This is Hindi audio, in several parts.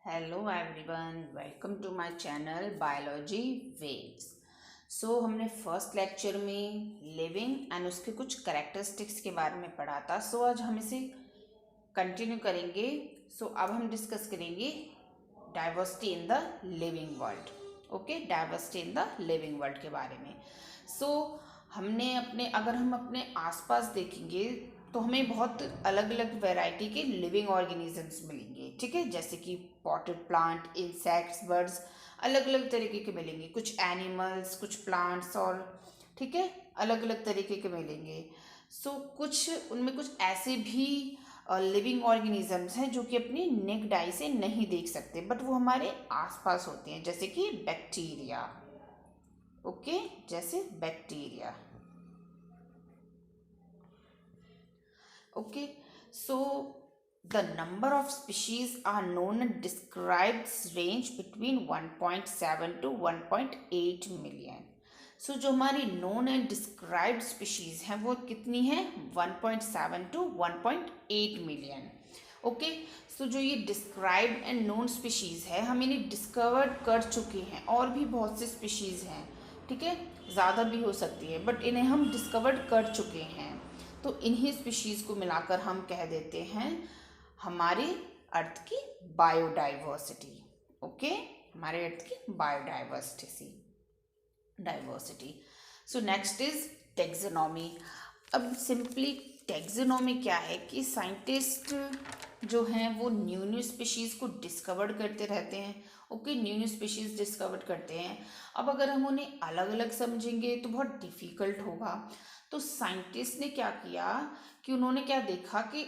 Hello everyone, welcome to my channel biology waves. हमने फर्स्ट लेक्चर में लिविंग एंड उसके कुछ कैरेक्टरिस्टिक्स के बारे में पढ़ा था। आज हम इसे कंटिन्यू करेंगे। अब हम डिस्कस करेंगे diversity in the living world. Okay, diversity in the living world के बारे में। अगर हम अपने आसपास देखेंगे तो हमें बहुत अलग अलग वैरायटी के लिविंग ऑर्गेनिजम्स मिलेंगे। ठीक है, जैसे कि पॉटेड प्लांट, इंसेक्ट्स, बर्ड्स, अलग अलग तरीके के मिलेंगे। कुछ एनिमल्स, कुछ प्लांट्स, और ठीक है, अलग अलग तरीके के मिलेंगे। कुछ उनमें कुछ ऐसे भी लिविंग ऑर्गेनिजम्स हैं जो कि अपनी नेक्ड आई से नहीं देख सकते, बट वो हमारे आसपास होते हैं, जैसे कि बैक्टीरिया। ओके, जैसे bacteria. Okay, so the number of species are known and described range between 1.7 to 1.8 million. जो हमारी known and described species हैं वो कितनी है? 1.7 to 1.8 million. ओके, जो ये डिस्क्राइब्ड एंड नोन स्पीशीज़ है, हम इन्हें डिस्कवर कर चुके हैं। और भी बहुत से स्पीशीज़ हैं, ठीक है, ज़्यादा भी हो सकती है, बट इन्हें हम डिस्कवर कर चुके हैं। तो इन्हीं स्पीशीज़ को मिलाकर हम कह देते हैं हमारे अर्थ की बायोडाइवर्सिटी। ओके, हमारे अर्थ की डाइवर्सिटी। Next is taxonomy. अब सिंपली टेक्सोनॉमी क्या है कि साइंटिस्ट जो हैं वो न्यू स्पीशीज़ को डिस्कवर करते रहते हैं। ओके, न्यू स्पीशीज़ डिस्कवर करते हैं। अब अगर हम उन्हें अलग अलग समझेंगे तो बहुत डिफ़िकल्ट होगा। तो साइंटिस्ट ने क्या किया कि उन्होंने क्या देखा कि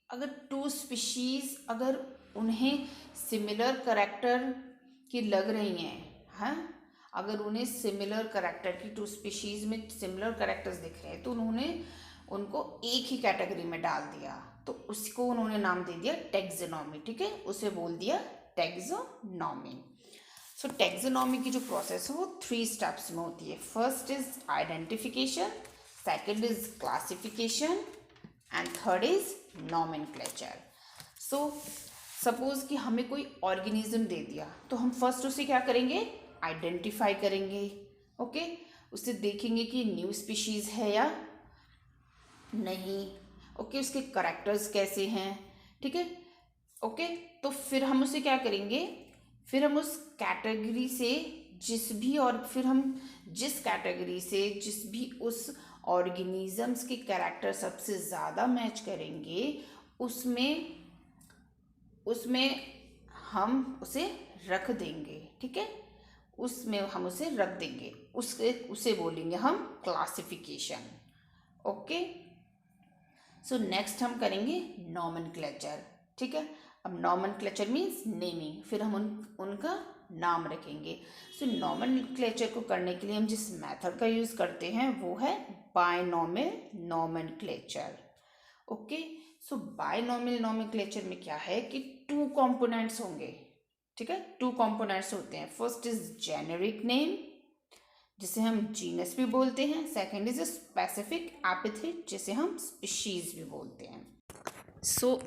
अगर टू स्पीशीज़ अगर उन्हें सिमिलर करैक्टर की लग रही हैं, अगर उन्हें सिमिलर करैक्टर की टू स्पीशीज़ में सिमिलर करैक्टर्स दिख रहे हैं तो उन्होंने उनको एक ही कैटेगरी में डाल दिया। तो उसको उन्होंने नाम दे दिया टेक्सोनॉमी। ठीक है, उसे बोल दिया टेक्सोनॉमी। टेक्सोनॉमी की जो प्रोसेस है वो 3 स्टेप्स में होती है। First is identification, second is classification and third is nomenclature. Suppose कि हमें कोई ऑर्गेनिज्म दे दिया तो हम फर्स्ट उसे क्या करेंगे? आइडेंटिफाई करेंगे। ओके, उसे देखेंगे कि न्यू स्पीशीज़ है या नहीं। ओके, उसके करैक्टर्स कैसे हैं। ठीक है, ओके, तो फिर हम उसे क्या करेंगे? फिर हम उस कैटेगरी से जिस कैटेगरी से जिस भी उस ऑर्गेनिजम्स के कैरेक्टर सबसे ज़्यादा मैच करेंगे उसमें हम उसे रख देंगे। ठीक है, उसमें हम उसे रख देंगे, उसे बोलेंगे हम क्लासिफिकेशन। ओके, नेक्स्ट हम करेंगे नॉमेनक्लेचर। ठीक है, अब नॉमेनक्लेचर मीन्स नेमिंग, फिर हम उनका नाम रखेंगे। नॉमेनक्लेचर को करने के लिए हम जिस मेथड का यूज़ करते हैं वो है binomial nomenclature. Okay, binomial nomenclature में क्या है कि 2 कंपोनेंट्स होंगे। ठीक है, 2 कंपोनेंट्स होते हैं। फर्स्ट इज जेनेरिक नेम, जिसे हम जीनस भी बोलते हैं। सेकेंड इज स्पेसिफिक एपिथेट, जिसे हम स्पीशीज भी बोलते हैं।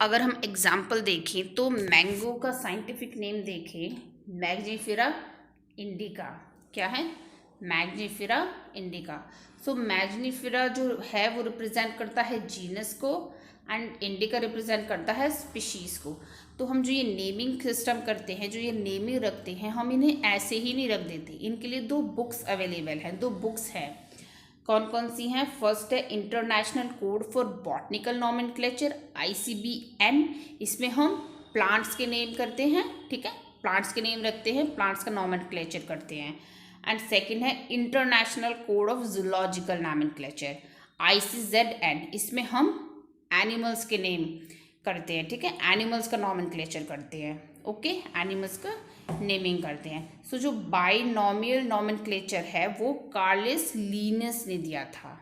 अगर हम एग्जाम्पल देखें तो मैंगो का साइंटिफिक नेम देखें, मैग्नीफेरा इंडिका। क्या है? Mangifera indica. मैग्नीफेरा जो है वो रिप्रेजेंट करता है जीनस को एंड इंडिका रिप्रेजेंट करता है स्पीशीज़ को। तो हम जो ये नेमिंग सिस्टम करते हैं, जो ये नेमिंग रखते हैं, हम इन्हें ऐसे ही नहीं रख देते। इनके लिए 2 बुक्स अवेलेबल हैं, 2 बुक्स हैं। कौन कौन सी हैं? फर्स्ट है international code for botanical nomenclature, ICBN। इसमें हम प्लांट्स के नेम करते हैं। ठीक है, प्लांट्स के नेम रखते हैं, प्लांट्स का नॉमेनक्लेचर करते हैं। एंड सेकेंड है international code of zoological nomenclature, ICZN। इसमें हम एनिमल्स के नेम करते हैं। ठीक है, एनिमल्स का नॉमेनक्लेचर करते हैं। ओके, एनिमल्स का नेमिंग करते हैं। जो बाइनॉमियल नॉमेनक्लेचर है वो कार्लेस लीनस ने दिया था।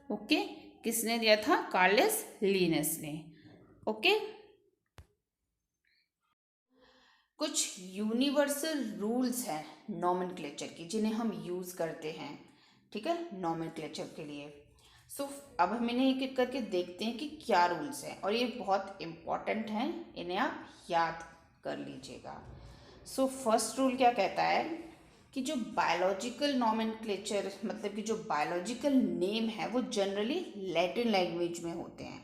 ओके, किसने दिया था? कार्लेस लीनस ने। ओके, कुछ यूनिवर्सल रूल्स हैं नॉमेनक्लेचर की जिन्हें हम यूज़ करते हैं। ठीक है, नॉमेनक्लेचर के लिए। अब हम इन्हें एक करके देखते हैं कि क्या रूल्स हैं, और ये बहुत इम्पॉर्टेंट हैं, इन्हें आप याद कर लीजिएगा। सो फर्स्ट रूल क्या कहता है कि जो बायोलॉजिकल नॉमेनक्लेचर मतलब कि जो बायोलॉजिकल नेम है वो जनरली लैटिन लैंग्वेज में होते हैं,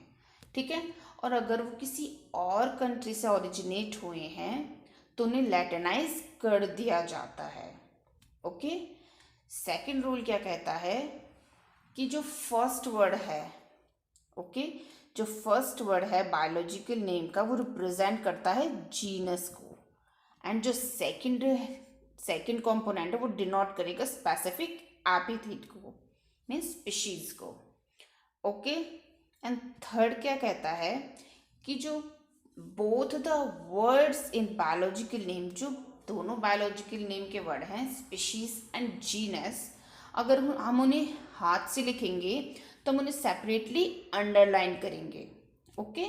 ठीक है। और अगर वो किसी और कंट्री से ओरिजिनेट हुए हैं तो उन्हें लैटिनाइज कर दिया जाता है। ओके। सेकंड रूल क्या कहता है कि जो फर्स्ट वर्ड है, ओके, जो फर्स्ट वर्ड है बायोलॉजिकल नेम का वो रिप्रेजेंट करता है जीनस को, एंड जो सेकंड कंपोनेंट है वो डिनोट करेगा स्पेसिफिक एपिथेट को, मीन्स स्पीशीज को। ओके। एंड थर्ड क्या कहता है कि जो both the words in biological name, जो दोनों बायोलॉजिकल नेम के वर्ड हैं स्पीशीज एंड जीनस, अगर हम उन्हें हाथ से लिखेंगे तो हम उन्हें सेपरेटली अंडरलाइन करेंगे। ओके।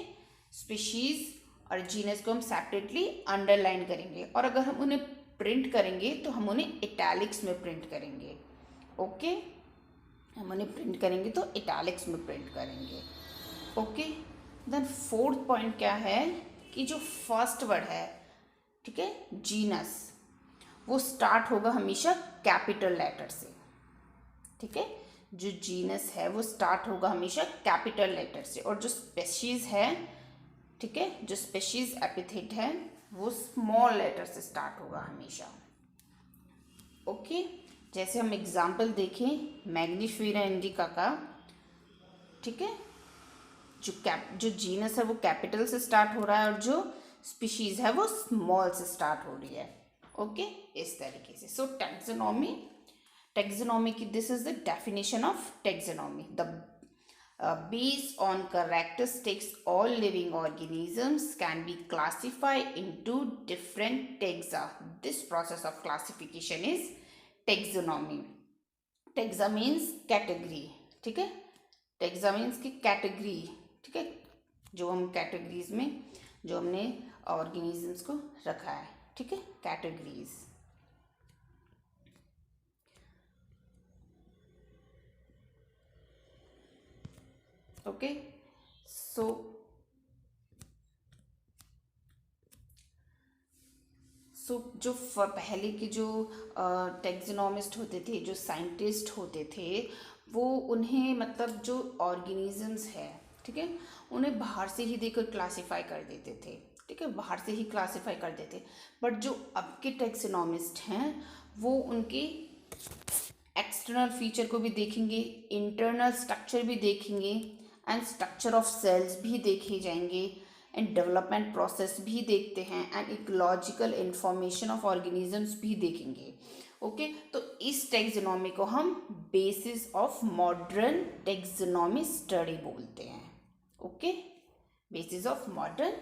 स्पीशीज और जीनस को हम सेपरेटली अंडरलाइन करेंगे, और अगर हम उन्हें प्रिंट करेंगे तो हम उन्हें इटैलिक्स में प्रिंट करेंगे। ओके। हम उन्हें प्रिंट करेंगे तो इटैलिक्स में प्रिंट करेंगे। ओके। देन फोर्थ पॉइंट क्या है कि जो फर्स्ट वर्ड है, ठीक है, जीनस, वो स्टार्ट होगा हमेशा कैपिटल लेटर से, ठीक है। जो जीनस है वो स्टार्ट होगा हमेशा कैपिटल लेटर से, और जो स्पेशीज है, ठीक है, जो स्पेशीज एपिथेट है वो स्मॉल लेटर से स्टार्ट होगा हमेशा। ओके। जैसे हम एग्जाम्पल देखें मैग्निफीरा इंडिका का, ठीक है, जो जीनस है वो कैपिटल से स्टार्ट हो रहा है और जो स्पीशीज है वो स्मॉल से स्टार्ट हो रही है। ओके। इस तरीके से। सो टैक्सोनॉमी की this is the definition of taxonomy. The based on characteristics all living organisms can be classified into different taxa. This process of classification is taxonomy. Taxa means category, ठीक है। taxa means की कैटेगरी, ठीक है, जो हम कैटेगरीज में जो हमने ऑर्गेनिजम्स को रखा है, ठीक है, कैटेगरीज। ओके। सो जो पहले के जो टैक्सोनॉमिस्ट होते थे, जो साइंटिस्ट होते थे, वो उन्हें मतलब जो ऑर्गेनिजम्स है, ठीक है, उन्हें बाहर से ही देखकर क्लासीफाई कर देते थे, ठीक है, बाहर से ही क्लासीफाई कर देते। बट जो अब के टैक्सोनॉमिस्ट हैं वो उनके एक्सटर्नल फीचर को भी देखेंगे, इंटरनल स्ट्रक्चर भी देखेंगे, एंड स्ट्रक्चर ऑफ सेल्स भी देखे जाएंगे, एंड डेवलपमेंट प्रोसेस भी देखते हैं, and ecological information of organisms भी देखेंगे। ओके। तो इस टैक्सोनॉमी को हम basis of modern taxonomy study बोलते हैं। Okay. Basis of modern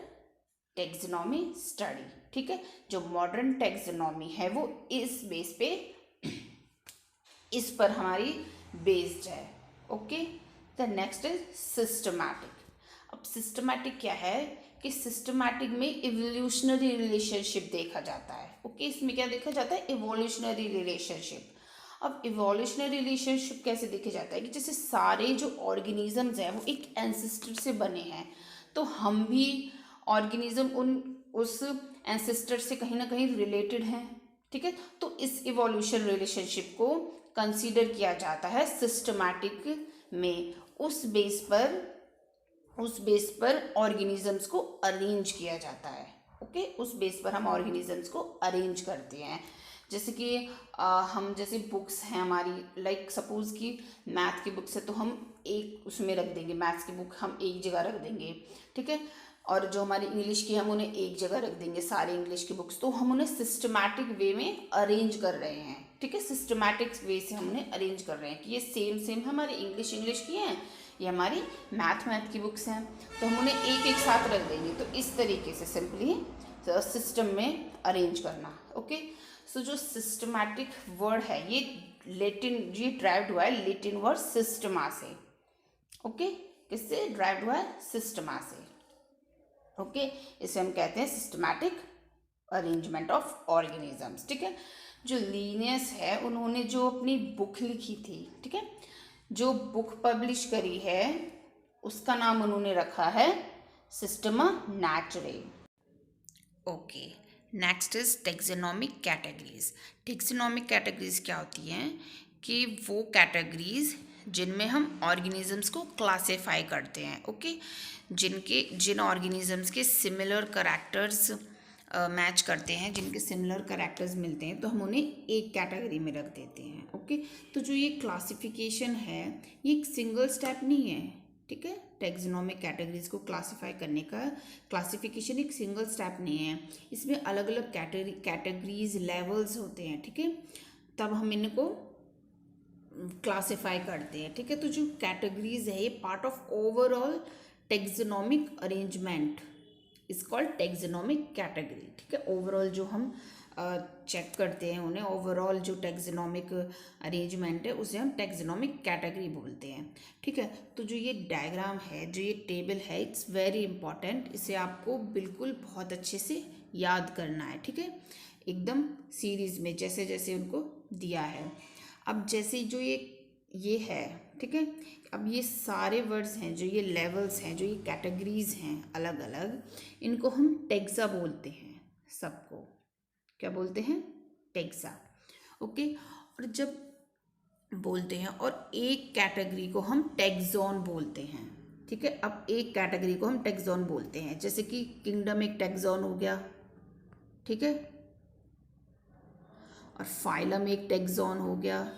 taxonomy study, ठीक है। जो मॉडर्न टैक्सोनॉमी है वो इस बेस पे, इस पर हमारी बेस्ड है। Okay. The next is systematic. अब सिस्टमैटिक क्या है कि सिस्टमैटिक में इवोल्यूशनरी रिलेशनशिप देखा जाता है। ओके। इसमें क्या देखा जाता है? Evolutionary relationship. अब इवोल्यूशनरी रिलेशनशिप कैसे देखा जाता है कि जैसे सारे जो ऑर्गेनिजम्स हैं वो एक एंसेस्टर से बने हैं, तो हम भी ऑर्गेनिज्म उस एंसेस्टर से कहीं ना कहीं रिलेटेड हैं, ठीक है। तो इस इवोल्यूशन रिलेशनशिप को कंसीडर किया जाता है सिस्टमैटिक में। उस बेस पर ऑर्गेनिजम्स को अरेंज किया जाता है। ओके। उस बेस पर हम ऑर्गेनिजम्स को अरेंज करते हैं। जैसे कि हम जैसे बुक्स हैं हमारी, लाइक सपोज कि मैथ की बुक्स है तो हम एक उसमें रख देंगे, मैथ्स की बुक हम एक जगह रख देंगे, ठीक है। और जो हमारी इंग्लिश की हम उन्हें एक जगह रख देंगे, सारे इंग्लिश की बुक्स, तो हम उन्हें सिस्टमैटिक वे में अरेंज कर रहे हैं, ठीक है। सिस्टमैटिक वे से हम उन्हें अरेंज कर रहे हैं कि ये सेम हमारी इंग्लिश की हैं, ये हमारी मैथ की बुक्स हैं, तो हम उन्हें एक एक साथ रख देंगे। तो इस तरीके से सिंपली सिस्टम में अरेंज करना। ओके। सो जो सिस्टमैटिक वर्ड है ये ड्राइव्ड हुआ है लैटिन वर्ड सिस्टमा से। ओके। किससे ड्राइव्ड हुआ है? सिस्टमा से। ओके। इसे हम कहते हैं सिस्टमैटिक अरेंजमेंट ऑफ ऑर्गेनिजम्स, ठीक है। जो लिनियस है उन्होंने जो अपनी बुक लिखी थी, ठीक है, जो बुक पब्लिश करी है उसका नाम उन्होंने रखा है Systema नेचुरे। Okay, next is taxonomic categories. Taxonomic categories क्या होती हैं कि वो कैटेगरीज जिनमें हम ऑर्गेनिजम्स को क्लासीफाई करते हैं। ओके, जिन ऑर्गेनिजम्स के सिमिलर करैक्टर्स मैच करते हैं, जिनके सिमिलर करैक्टर्स मिलते हैं, तो हम उन्हें एक कैटेगरी में रख देते हैं। ओके, तो जो ये क्लासिफिकेशन है ये एक सिंगल स्टेप नहीं है, ठीक है। टेक्सोनोमिक कैटेगरीज को क्लासीफाई करने का क्लासिफिकेशन एक सिंगल स्टेप नहीं है, इसमें अलग अलग कैटेगरीज लेवल्स होते हैं, ठीक है, तब हम इनको क्लासीफाई करते हैं, ठीक है। तो जो कैटेगरीज है ये part of overall taxonomic arrangement is called taxonomic category, ठीक है। ओवरऑल जो हम चेक करते हैं उन्हें, ओवरऑल जो टेक्सोनोमिक अरेंजमेंट है उसे हम टेक्सोनोमिक कैटेगरी बोलते हैं, ठीक है। तो जो ये डायग्राम है, जो ये टेबल है, इट्स वेरी इंपॉर्टेंट, इसे आपको बिल्कुल बहुत अच्छे से याद करना है, ठीक है, एकदम सीरीज में जैसे जैसे उनको दिया है। अब जैसे जो ये है, ठीक है, अब ये सारे वर्ड्स हैं, जो ये लेवल्स हैं, जो ये कैटेगरीज हैं अलग अलग, इनको हम टेक्सा बोलते हैं। सबको क्या बोलते हैं? टेक्सा। ओके, और जब बोलते हैं और एक कैटेगरी को हम टैक्सॉन बोलते हैं, ठीक है। अब एक कैटेगरी को हम टैक्सॉन बोलते हैं, जैसे कि किंगडम एक टैक्सॉन हो गया, ठीक है, और फाइलम एक टैक्सॉन हो गया,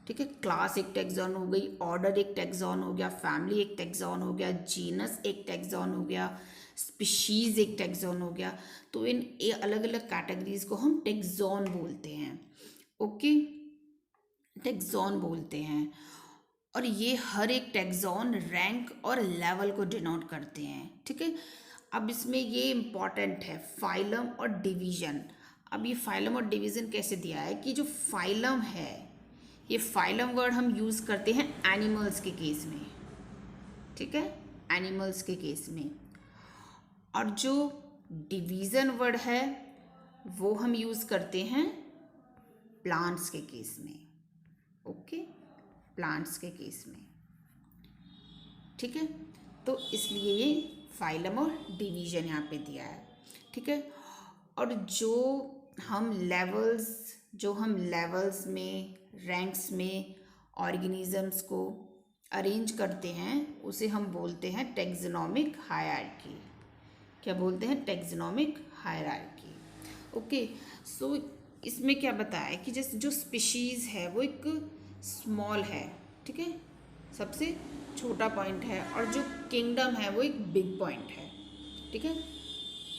ठीक है, क्लास एक टैक्सॉन हो गई, ऑर्डर एक टैक्सॉन हो गया, फैमिली एक टैक्सॉन हो गया, जीनस एक टैक्सॉन हो गया, स्पीशीज एक टैक्सॉन हो गया। तो इन अलग अलग कैटेगरीज को हम टैक्सॉन बोलते हैं। ओके, टैक्सॉन बोलते हैं, और ये हर एक टैक्सॉन रैंक और लेवल को डिनोट करते हैं, ठीक है। अब इसमें ये इम्पॉर्टेंट है फाइलम और डिवीजन। अब ये फाइलम और डिवीजन कैसे दिया है कि जो फाइलम है, ये फाइलम वर्ड हम यूज़ करते हैं एनिमल्स के केस में, ठीक है, एनिमल्स के केस में, और जो डिवीज़न वर्ड है वो हम यूज़ करते हैं प्लांट्स के केस में। ओके, प्लांट्स के केस में, ठीक है। तो इसलिए ये फाइलम और डिवीजन यहाँ पे दिया है, ठीक है। और जो हम लेवल्स में, रैंक्स में ऑर्गेनिजम्स को अरेंज करते हैं उसे हम बोलते हैं टैक्सोनोमिक हायरार्की। क्या बोलते हैं? Taxonomic hierarchy. ओके, सो इसमें क्या बताया है कि जैसे जो स्पीशीज़ है वो एक स्मॉल है, ठीक है, सबसे छोटा पॉइंट है, और जो किंगडम है वो एक बिग पॉइंट है, ठीक है।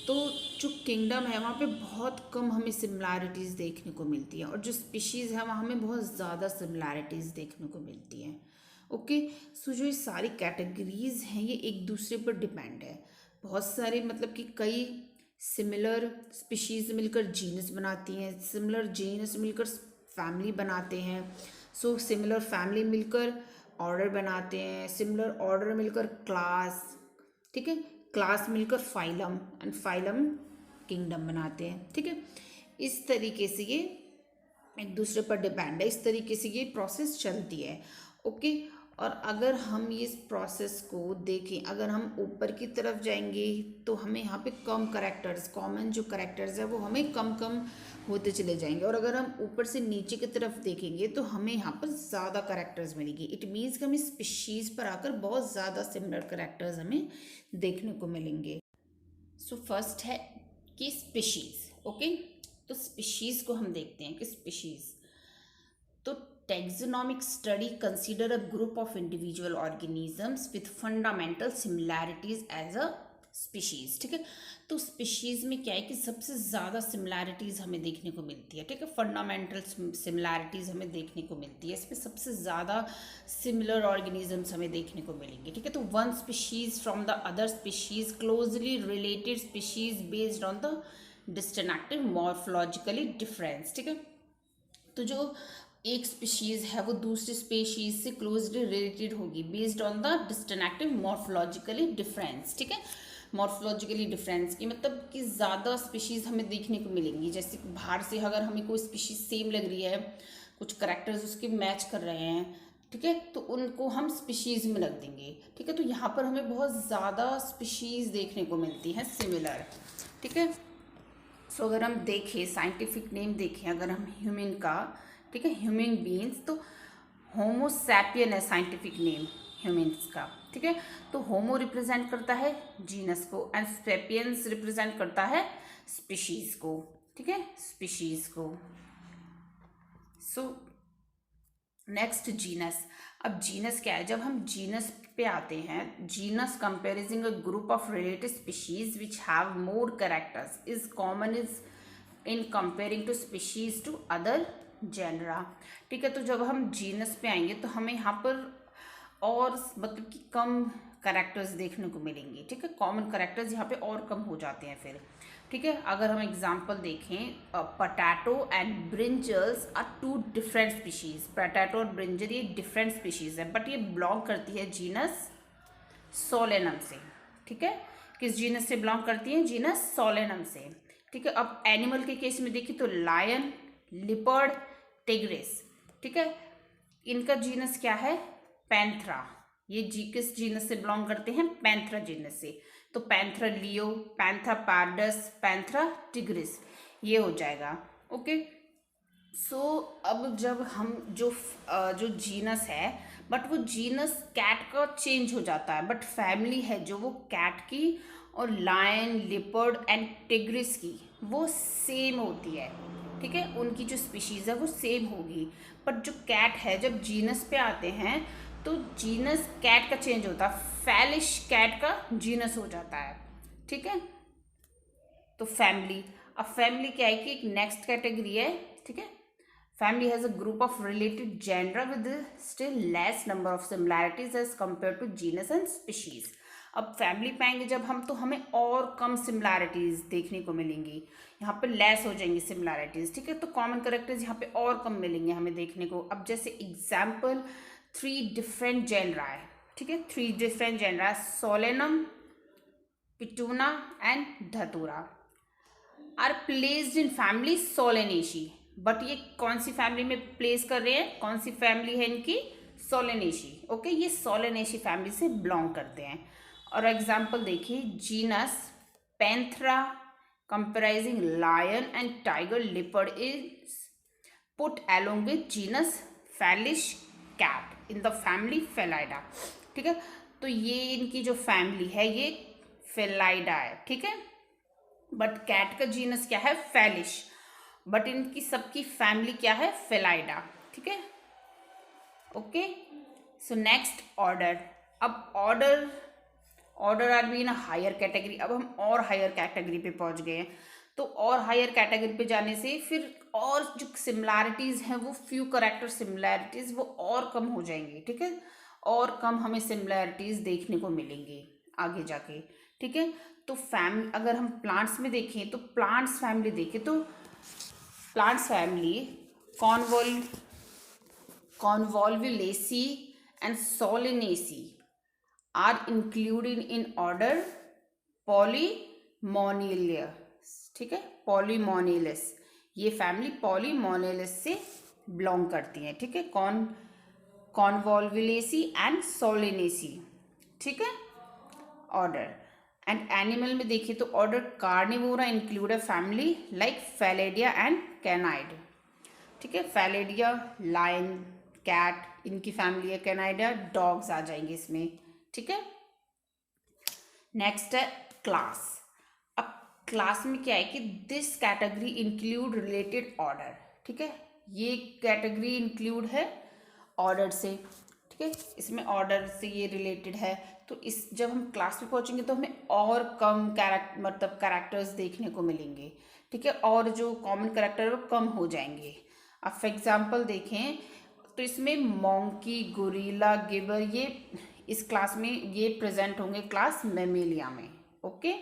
तो जो किंगडम है वहाँ पे बहुत कम हमें सिमिलैरिटीज़ देखने को मिलती है, और जो स्पीशीज़ है वहाँ हमें बहुत ज़्यादा सिमिलैरिटीज़ देखने को मिलती हैं। ओके, सो जो ये सारी कैटेगरीज़ हैं ये एक दूसरे पर डिपेंड है। बहुत सारे मतलब कि कई सिमिलर स्पीशीज़ मिलकर जीनस बनाती हैं, सिमिलर जीनस मिलकर फैमिली बनाते हैं, सो सिमिलर फैमिली मिलकर ऑर्डर बनाते हैं, सिमिलर ऑर्डर मिलकर क्लास, ठीक है, क्लास मिलकर फाइलम, एंड फाइलम किंगडम बनाते हैं, ठीक है। इस तरीके से ये एक दूसरे पर डिपेंड है, इस तरीके से ये प्रोसेस चलती है। ओके, और अगर हम इस प्रोसेस को देखें, अगर हम ऊपर की तरफ जाएंगे तो हमें यहाँ पे कम करेक्टर्स, कॉमन जो करेक्टर्स है वो हमें कम कम होते चले जाएंगे, और अगर हम ऊपर से नीचे की तरफ देखेंगे तो हमें यहाँ पर ज़्यादा करेक्टर्स मिलेंगे। इट मीन्स कि हमें स्पीशीज़ पर आकर बहुत ज़्यादा सिमिलर करेक्टर्स हमें देखने को मिलेंगे। सो फर्स्ट है कि स्पीशीज़। ओके, तो स्पीशीज़ को हम देखते हैं कि स्पीशीज़, तो taxonomic study consider a group of individual organisms with fundamental similarities as a species, ठीक है। तो स्पीशीज में क्या है कि सबसे ज़्यादा सिमिलैरिटीज़ हमें देखने को मिलती है, ठीक है, फंडामेंटल सिमिलैरिटीज़ हमें देखने को मिलती है, इसमें सबसे ज़्यादा सिमिलर ऑर्गेनिजम्स हमें देखने को मिलेंगे, ठीक है। तो one species from the other species, closely related species based on the distinctive morphologically difference, ठीक है। तो जो एक स्पीशीज़ है वो दूसरी स्पीशीज़ से क्लोजली रिलेटेड होगी based on the distinctive morphologically difference, ठीक है। मॉर्फोलॉजिकली डिफरेंस की मतलब कि ज़्यादा स्पीशीज़ हमें देखने को मिलेंगी, जैसे बाहर से अगर हमें कोई स्पीशीज़ सेम लग रही है, कुछ करेक्टर्स उसके मैच कर रहे हैं, ठीक है, तो उनको हम स्पीशीज़ में रख देंगे। ठीक है, तो यहाँ पर हमें बहुत ज़्यादा स्पीशीज़ देखने को मिलती हैं सिमिलर। ठीक है, सो अगर हम देखें साइंटिफिक नेम देखें अगर हम ह्यूमन का, ठीक है, ह्यूमन बींग्स, तो होमो सैपियन है साइंटिफिक नेम ह्यूमन्स का। ठीक है, तो होमो रिप्रेजेंट करता है जीनस को एंड सैपियंस रिप्रेजेंट करता है स्पीशीज को। ठीक है, स्पीशीज को। So next genus. अब जीनस क्या है? जब हम जीनस पे आते हैं, genus comparing a group of related species which have more characters is common is in comparing to species to other genera. ठीक है, तो जब हम जीनस पे आएंगे तो हमें यहाँ पर और मतलब कि कम कैरेक्टर्स देखने को मिलेंगे। ठीक है, कॉमन कैरेक्टर्स यहाँ पे और कम हो जाते हैं फिर। ठीक है, अगर हम एग्जांपल देखें, potato and brinjals are two different species. Potato और ब्रिंजल ये डिफरेंट स्पीशीज है, बट ये बिलोंग करती है जीनस सोलेनम से। ठीक है, किस जीनस से बिलोंग करती है? जीनस सोलेनम से। ठीक है, अब एनिमल के केस में देखिए तो लायन, लिपर्ड, टिग्रिस। ठीक है, इनका जीनस क्या है? पैंथरा। ये किस जीनस से बिलोंग करते हैं? पैंथरा जीनस से। तो पैंथरा लियो, पैंथरा पार्डस, पैंथरा टिग्रिस, ये हो जाएगा। ओके, सो अब जब हम जो जीनस है, बट वो जीनस कैट का चेंज हो जाता है, बट फैमिली है जो वो कैट की और लायन, लिपर्ड एंड टिग्रिस की वो सेम होती है। ठीक है, उनकी जो स्पीशीज़ है वो सेम होगी, बट जो कैट है जब जीनस पे आते हैं तो जीनस कैट का चेंज होता है, फैलिश कैट का जीनस हो जाता है। ठीक है, तो फैमिली। अब फैमिली क्या है कि एक नेक्स्ट कैटेगरी है। ठीक है, family has a group of related genera with still less number of similarities as compare to genus and species. अब फैमिली पाएंगे जब हम, तो हमें और कम सिमिलैरिटीज देखने को मिलेंगी, यहाँ पे लेस हो जाएंगी सिमिलैरिटीज। ठीक है, तो कॉमन कैरेक्टर्स यहाँ पे और कम मिलेंगे हमें देखने को। अब जैसे एग्जाम्पल 3 डिफरेंट जेनरा है। ठीक है, 3 different genera, Solanum, Petunia and Datura are placed in family Solanaceae. But ये कौन सी फैमिली में प्लेस कर रहे हैं? कौन सी फैमिली है इनकी? सोलेनेशी। ओके, ये सोलेनेशी फैमिली से बिलोंग करते हैं। और एग्जाम्पल देखिए, genus Panthera comprising lion and tiger leopard is put along with genus Felis cat in the family Felidae. ठीक है, तो ये इनकी जो फैमिली है ये फेलाइडा है। ठीक है, बट कैट का जीनस क्या है? फेलिश, बट इनकी सबकी फैमिली क्या है? फेलाइडा। ठीक है, ओके। So next order. अब order are be in higher category. अब हम और हायर कैटेगरी पे पहुंच गए हैं, तो और हायर कैटेगरी पे जाने से फिर और जो सिमिलैरिटीज़ हैं वो फ्यू करेक्टर सिमिलैरिटीज़ वो और कम हो जाएंगी। ठीक है, और कम हमें सिमिलैरिटीज़ देखने को मिलेंगी आगे जाके। ठीक है, तो फैमिली अगर हम प्लांट्स में देखें तो प्लांट्स फैमिली देखें तो plants family Convolvulaceae and Solanaceae are included in order Polemoniales. ठीक है, पॉलीमोनियस, ये फैमिली पॉलीमोनियस से बिलोंग करती है। ठीक है, कॉन्वोल्वुलेसी एंड सोलेनेसी। ठीक है, ऑर्डर। एंड एनिमल में देखिए तो order Carnivora include a family like Felidae and Canidae. ठीक है, फैलेडिया, लायन, कैट, इनकी फैमिली है। कैनाइडा, डॉग्स आ जाएंगे इसमें। ठीक है, नेक्स्ट है क्लास। अब क्लास में क्या है कि this category include related order. ठीक है, ये कैटेगरी इंक्लूड है ऑर्डर से। ठीक है, इसमें ऑर्डर से ये रिलेटेड है, तो इस जब हम क्लास में पहुंचेंगे तो हमें और कम कैरेक्टर्स देखने को मिलेंगे। ठीक है, और जो कॉमन कैरेक्टर है वो कम हो जाएंगे। अब फॉर एग्जांपल देखें तो इसमें मोंकी, गोरिल्ला, गिबर, ये इस क्लास में ये प्रेजेंट होंगे क्लास मेमेलिया में। ओके,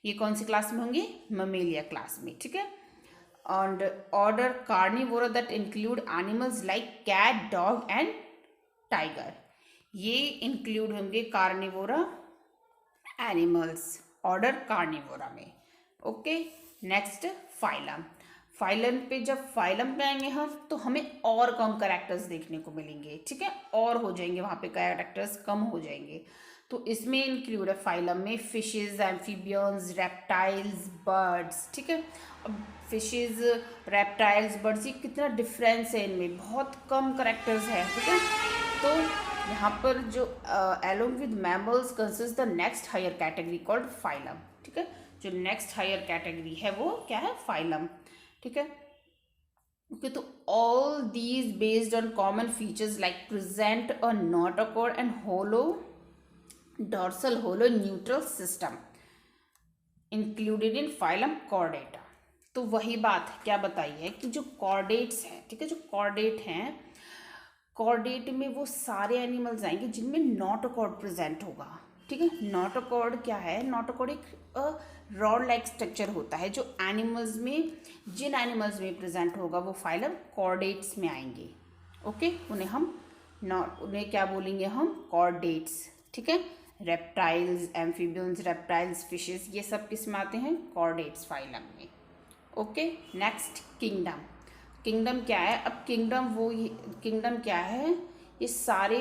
ये कौन सी क्लास में होंगे? मेमेलिया क्लास में। ठीक है, and order Carnivora that include animals like cat, dog and tiger, ये इंक्लूड होंगे कार्निवोरा एनिमल्स, ऑर्डर कार्निवोरा में। Okay, next phylum. फाइलम पे जब फाइलम पे आएंगे हम तो हमें और कम कैरेक्टर्स देखने को मिलेंगे, ठीक है, और हो जाएंगे वहाँ पे कैरेक्टर्स कम हो जाएंगे। तो इसमें इंक्लूड है फाइलम में फिशेज, एम्फीबियंस, रेप्टाइल्स, बर्ड्स, ठीक है। अब फिशेज, रेप्टाइल्स, बर्ड्स, ये कितना डिफरेंस है इनमें, बहुत कम कैरेक्टर्स है, ठीक है। तो यहाँ पर जो along with mammals consists the next higher category called phylum, ठीक है। जो नेक्स्ट हायर कैटेगरी है वो क्या है, फाइलम, ठीक है। ओके, तो all these based on common features like present a notochord and hollow dorsal hollow neutral system included in phylum Chordata. तो वही बात क्या बताई है कि जो कॉर्डेट्स हैं, ठीक है, जो कॉर्डेट हैं, कॉर्डेट में वो सारे एनिमल्स आएंगे जिनमें नोटोकॉर्ड प्रेजेंट होगा, ठीक है। नोटोकॉर्ड क्या है, नोटोकॉर्ड एक रॉड लाइक स्ट्रक्चर होता है जो एनिमल्स में, जिन एनिमल्स में प्रेजेंट होगा वो फाइलम कॉर्डेट्स में आएंगे। ओके, उन्हें क्या बोलेंगे हम, कॉर्डेट्स, ठीक है। रेप्टाइल्स, एम्फीबियंस, रेप्टाइल्स, फिशेस, ये सब किस में आते हैं, कॉर्डेट्स फाइलम में। Okay, next kingdom. किंगडम क्या है, अब किंगडम क्या है, ये सारे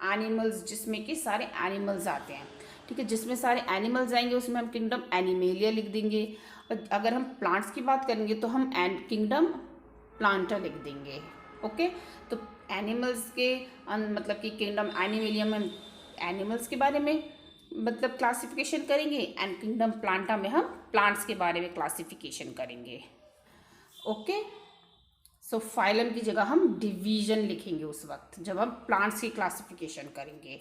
एनिमल्स जिसमें कि सारे एनिमल्स आते हैं, ठीक है। जिसमें सारे एनिमल्स आएंगे उसमें हम किंगडम एनिमेलिया लिख देंगे। और अगर हम प्लांट्स की बात करेंगे तो हम किंगडम प्लांटा लिख देंगे। ओके, तो एनिमल्स के मतलब कि किंगडम एनिमेलिया में एनिमल्स के बारे में मतलब क्लासिफिकेशन करेंगे, एंड किंगडम प्लांटा में हम प्लांट्स के बारे में क्लासिफिकेशन करेंगे। ओके, सो फाइलम की जगह हम डिवीजन लिखेंगे उस वक्त जब हम प्लांट्स की क्लासिफिकेशन करेंगे।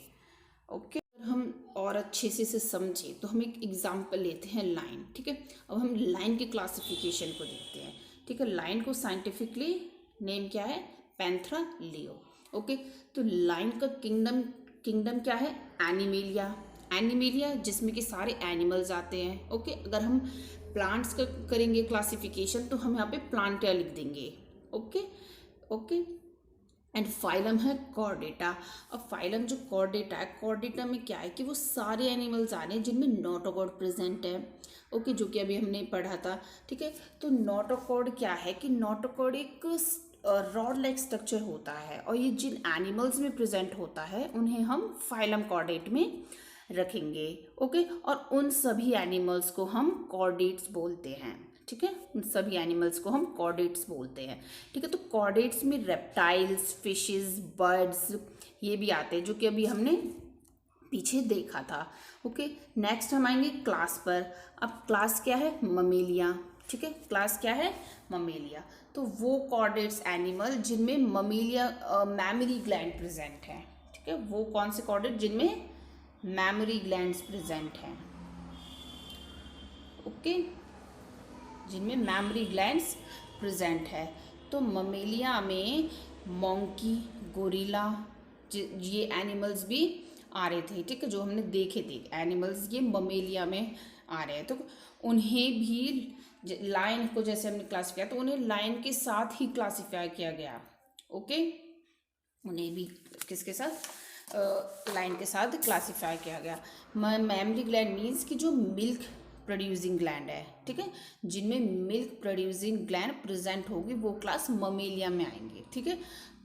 ओके, हम और अच्छे से इसे समझें तो हम एक एग्जांपल लेते हैं, लाइन, ठीक है। अब हम लाइन की क्लासिफिकेशन को देखते हैं, ठीक है। लाइन को साइंटिफिकली नेम क्या है, पैंथरा लियो। ओके, तो लाइन का किंगडम क्या है, एनिमेलिया, एनिमेलिया जिसमें कि सारे एनिमल्स आते हैं। ओके, अगर हम प्लांट्स का करेंगे क्लासिफिकेशन तो हम यहाँ पे प्लांटिया लिख देंगे। ओके ओके, एंड फाइलम है कॉर्डेटा। अब फाइलम जो कॉर्डेटा है, कॉर्डेटा में क्या है कि वो सारे एनिमल्स आ रहे हैं जिनमें नोटोकॉर्ड प्रेजेंट है। ओके, जो कि अभी हमने पढ़ा था, ठीक है। तो नोटोकॉर्ड क्या है कि नोटोकॉर्ड एक रॉड लाइक स्ट्रक्चर होता है, और ये जिन एनिमल्स में प्रेजेंट होता है उन्हें हम फाइलम कॉर्डेट में रखेंगे। ओके, और उन सभी एनिमल्स को हम कॉर्डेट्स बोलते हैं, ठीक है। उन सभी एनिमल्स को हम कॉर्डेट्स बोलते हैं, ठीक है। तो कॉर्डेट्स में रेप्टाइल्स, फिशेस, बर्ड्स ये भी आते हैं जो कि अभी हमने पीछे देखा था। ओके, नेक्स्ट हम आएंगे क्लास पर। अब क्लास क्या है, ममेलिया, ठीक है। क्लास क्या है, ममेलिया। तो वो कॉर्डेट्स एनिमल जिनमें मैमरी ग्लैंड प्रेजेंट है, ठीक है। वो कौन से कॉर्डेट जिनमें मैमरी ग्लैंड्स प्रेजेंट हैं, ओके, जिनमें मैमरी ग्लैंड्स प्रेजेंट है। तो ममेलिया में मंकी, गोरिल्ला, ये एनिमल्स भी आ रहे थे, ठीक है, जो हमने देखे थे एनिमल्स, ये ममेलिया में आ रहे हैं। तो उन्हें भी लाइन को जैसे हमने क्लासिफाई किया तो उन्हें लाइन के साथ ही क्लासिफाई किया गया। ओके, उन्हें भी किसके साथ, लाइन के साथ क्लासिफाई किया गया। मैमरी ग्लैंड मीन्स कि जो मिल्क प्रोड्यूसिंग ग्लैंड है, ठीक है, जिनमें मिल्क प्रोड्यूसिंग ग्लैंड प्रेजेंट होगी वो क्लास ममेलिया में आएंगे, ठीक है।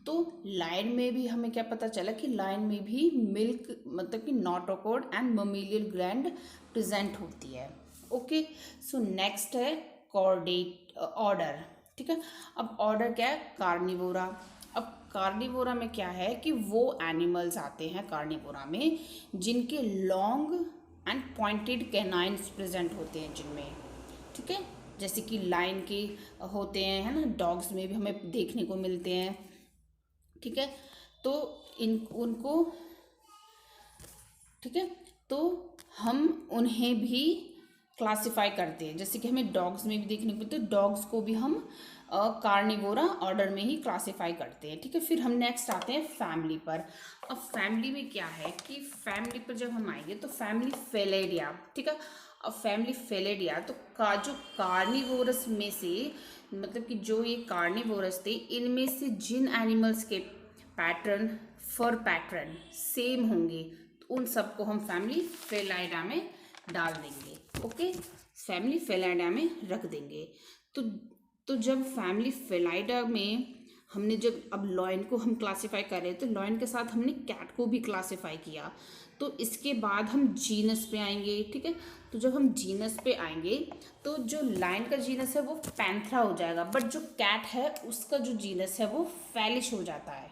तो लाइन में भी हमें क्या पता चला कि लाइन में भी मिल्क मतलब कि नोटोकॉर्ड एंड ममेलियल ग्लैंड प्रेजेंट होती है। ओके, सो नेक्स्ट है कॉर्डेट ऑर्डर, ठीक है। अब ऑर्डर क्या है, कार्निवोरा। अब कार्निवोरा में क्या है कि वो एनिमल्स आते हैं कार्निवोरा में जिनके long and pointed canines present होते हैं जिनमें, ठीक है, जैसे कि लाइन के होते हैं, है ना, डॉग्स में भी हमें देखने को मिलते हैं, ठीक है। तो उनको, ठीक है, तो हम उन्हें भी क्लासिफाई करते हैं, जैसे कि हमें डॉग्स में भी देखने को मिलते हैं, डॉग्स को भी हम कार्निवोरा ऑर्डर में ही क्लासिफाई करते हैं, ठीक है। फिर हम नेक्स्ट आते हैं फैमिली पर। अब फैमिली में क्या है कि फैमिली पर जब हम आएंगे तो फैमिली फेलिडिया, ठीक है। अब फैमिली फेलिडिया तो जो कार्निवोरस में से मतलब कि जो ये कार्निवोरस थे इनमें से जिन एनिमल्स के पैटर्न, फर पैटर्न सेम होंगे तो उन सबको हम फैमिली फेलिडा में डाल देंगे। ओके, फैमिली फेलिडा में रख देंगे। तो तो जब फैमिली फेलाइडा में हमने जब अब लॉयन को हम क्लासिफाई कर रहे हैं, तो लॉयन के साथ हमने कैट को भी क्लासिफाई किया। तो इसके बाद हम जीनस पे आएंगे, ठीक है। तो जब हम जीनस पे आएंगे तो जो लायन का जीनस है वो पैंथरा हो जाएगा, बट जो कैट है उसका जो जीनस है वो फेलिश हो जाता है,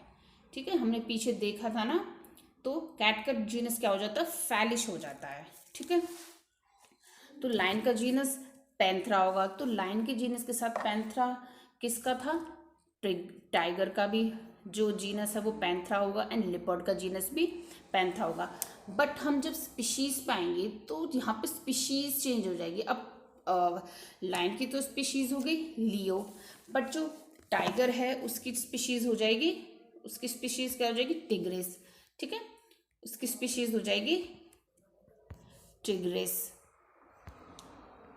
ठीक है। हमने पीछे देखा था ना, तो कैट का जीनस क्या हो जाता है, फेलिश हो जाता है, ठीक है। तो लायन का जीनस पैंथरा होगा, तो लायन के जीनस के साथ पैंथरा किसका था, टाइगर का भी जो जीनस है वो पैंथरा होगा, एंड लिपर्ड का जीनस भी पैंथरा होगा। बट हम जब स्पीशीज पाएंगे तो यहाँ पे स्पीशीज चेंज हो जाएगी। अब लायन की तो स्पीशीज हो गई लियो, बट जो टाइगर है उसकी स्पीशीज हो जाएगी, उसकी स्पीशीज क्या हो जाएगी, टिग्रिस, ठीक है। उसकी स्पीशीज हो जाएगी टिग्रिस,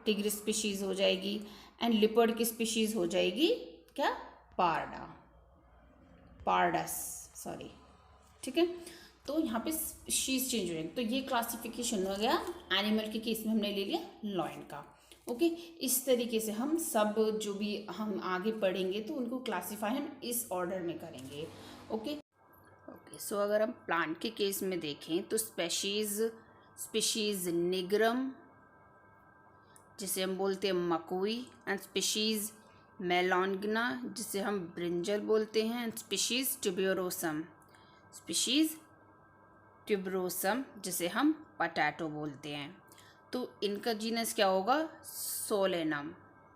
टिग्रिस स्पीशीज हो जाएगी। एंड लिपर्ड की स्पीशीज हो जाएगी क्या, पार्डा, पार्डस, सॉरी, ठीक है। तो यहाँ पे स्पीशीज चेंज हो जाएगी। तो ये क्लासिफिकेशन हो गया एनिमल के केस में, हमने ले लिया लॉयन का, ओके। इस तरीके से हम सब जो भी हम आगे पढ़ेंगे तो उनको क्लासीफाई हम इस ऑर्डर में करेंगे, ओके। सो अगर हम प्लांट के केस में देखें तो स्पीशीज निग्रम, जिसे हम बोलते हैं मकोई, एंड स्पीशीज मेलॉन्गिना, जिसे हम ब्रिंजल बोलते हैं, and species tuberosum, species tuberosum जिसे हम पटैटो बोलते हैं। तो इनका जीनस क्या होगा, सोलेनम,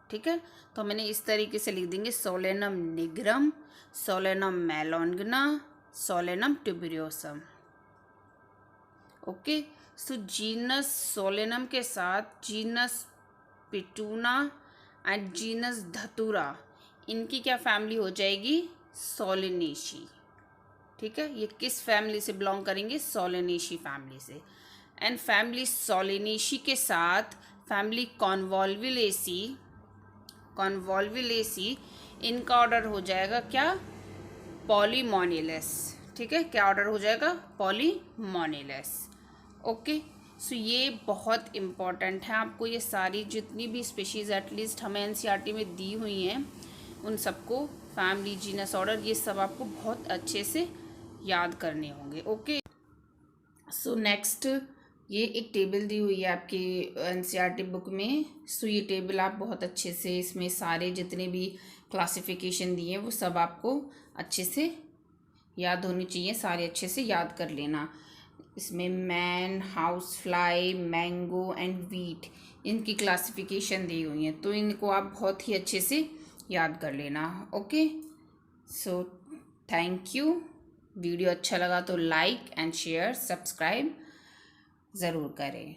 ठीक है। तो मैंने इस तरीके से लिख देंगे, Solanum nigrum, Solanum melongena, Solanum tuberosum, okay. So genus Solanum के साथ जीनस पिटूना एंड जीनस धतूरा, इनकी क्या फैमिली हो जाएगी, सोलेनेशी, ठीक है। ये किस फैमिली से बिलोंग करेंगे, सोलेनेशी फैमिली से। एंड फैमिली सोलेनेशी के साथ फैमिली कॉन्वोल्वुलेसी, कॉन्वोल्वुलेसी, इनका ऑर्डर हो जाएगा क्या, पॉलीमोनिलस, ठीक है। क्या ऑर्डर हो जाएगा, पॉलीमोनिलस, ओके। सो ये बहुत इम्पॉर्टेंट है, आपको ये सारी जितनी भी स्पीशीज़ एटलीस्ट हमें एनसीईआरटी में दी हुई हैं उन सबको, फैमिली, जीनस, ऑर्डर, ये सब आपको बहुत अच्छे से याद करने होंगे, ओके। सो नेक्स्ट, ये एक टेबल दी हुई है आपके एनसीईआरटी बुक में। सो ये टेबल आप बहुत अच्छे से, इसमें सारे जितने भी क्लासिफिकेशन दिए हैं वो सब आपको अच्छे से याद होनी चाहिए, सारे अच्छे से याद कर लेना। इसमें man, house fly, mango and wheat, इनकी क्लासिफिकेशन दी हुई है, तो इनको आप बहुत ही अच्छे से याद कर लेना, okay. So thank you. Video अच्छा लगा तो लाइक एंड शेयर, सब्सक्राइब ज़रूर करें।